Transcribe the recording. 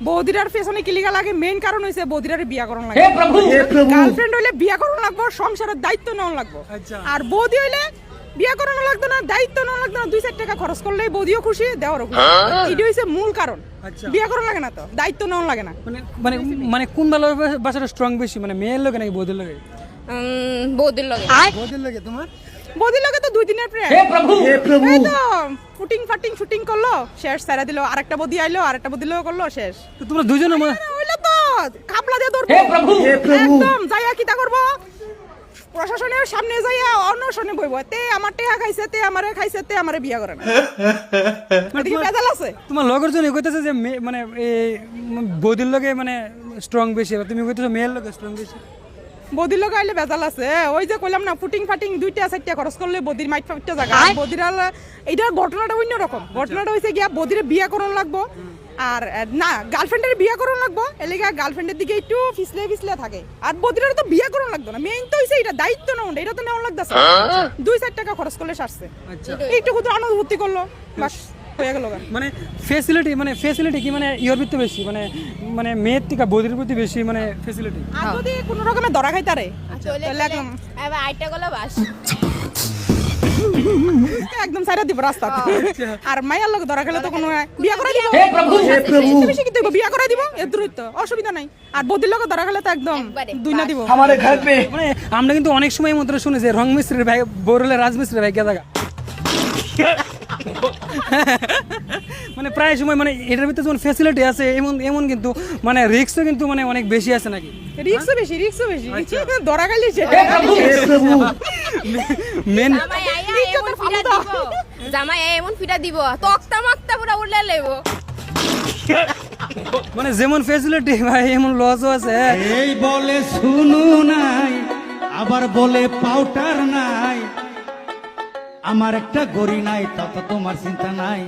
বৌদিরার পেছনে কি লিগা লাগে মেইন কারণ হইছে বৌদিরার বিয়া করন লাগে। গার্লফ্রেন্ড হইলে বিয়া করন লাগবো, সংসারের দায়িত্ব নেওয়া লাগবো। আর বৌদি হইলে বিয়া করানো লাগতো না, দায়িত্ব নেওয়া লাগতো না, 2-4 টাকা খরচ করলেই বৌদিও খুশি, দেওয়ারও খুশি। এটা হইছে মূল কারণ। বিয়া করানো লাগে না তো, দায়িত্ব নেওয়া লাগে না। মানে মানে কোন ভালোবাসাটা স্ট্রং বেশি, মানে মেয়ের লোকে নাকি বৌদির লোকে? বৌদির লগে। বৌদির লোকে। তোমার বৌদির লগে তো 2 দিনের প্রেম। এই তো ফুটিং ফাটিং শুটিং করলো, শেষ সারা দিল, আরেকটা বৌদি আইলো, আরেকটা বৌদি লোক করলো, শেষ। তো তোমরা দুজনের হইলো তো কাপলা দিয়ে ধরবো একদম, যাইয়া কিতা করবো, প্রশাসনের সামনে যাইয়া অনশনে বইব, তে আমার টেহা খাইছে, তে আমারে খাইছে, তে আমারে বিয়া করে না। এদিকে বেজাল আছে। তোমার লগের জন্য কইতেছে যে মানে এই বৌদির লোকে মানে স্ট্রং বেশি, আর তুমি কইতেছো মেয়ের লোকে স্ট্রং বেশি। বদির লোক আইলে বেজাল আছে। ওই যে কইলাম না, ফুটিং ফাটিং 2-4 খরচ করলে বদির মাইট ফাইটটা জায়গা। বদির এইটার ঘটনাটা অন্য রকম। ঘটনাটা হইছে গিয়া বদিরে বিয়া করন লাগবো, আর না গার্লফ্রেন্ডের বিয়া করন লাগবো, এলাকা গার্লফ্রেন্ডের দিকে একটু ফিসলে ফিসলে থাকে। আর বদিরের তো বিয়া করন লাগতো না, মেইন তো হইছে এটা দায়িত্ব নেওয়া, এটা তো নেওয়া লাগতেছে। 2-4 টাকা খরচ করলে সারছে, একটু কুতো অনুভূতি করলো, বাস হয়ে গেল। মানে ফেসিলিটি কি মানে ইয়োর ভিতরে বেশি, মানে মানে মেয়ের থেকে বৌদির প্রতি বেশি মানে ফেসিলিটি। আর যদি কোনো রকমে ধরা খাইতারে চলে গেলে এবার আইটা গলা বাস একদম সাইরা দিব রাস্তা। আর মাইয়ার লোক ধরা গেলে তো কোনো বিয়া করে দিব, বেশি কি দিব, বিয়া করে দিব, এর দূরত্ব অসুবিধা নাই। আর বদির লোক ধরা গেলে তো একদম দুই না দিব। মানে আমরা কিন্তু অনেক সময় মন্ত্র শুনি যে রং মিস্ত্রির ভাই বৌরলে রাজমিস্ত্রির ভাই গেদা। মানে প্রায় সময় মানে এটার ভিতরে যেমন ফ্যাসিলিটি আছে এমন এমন কিন্তু মানে রিস্কও কিন্তু মানে অনেক বেশি আছে নাকি? রিস্কও বেশি ধরা গেলে মেন জামাই এমন ফিটা দিব তক্তা মক্তা পুরো উড়লে লেব। মানে যেমন ফ্যাসিলিটি ভাই এমন লসও আছে। এই বলে শুনু নাই, আবার বলে পাউডার নাই, আমার একটা গড়ি নাই, তা তো তোমার চিন্তা নাই।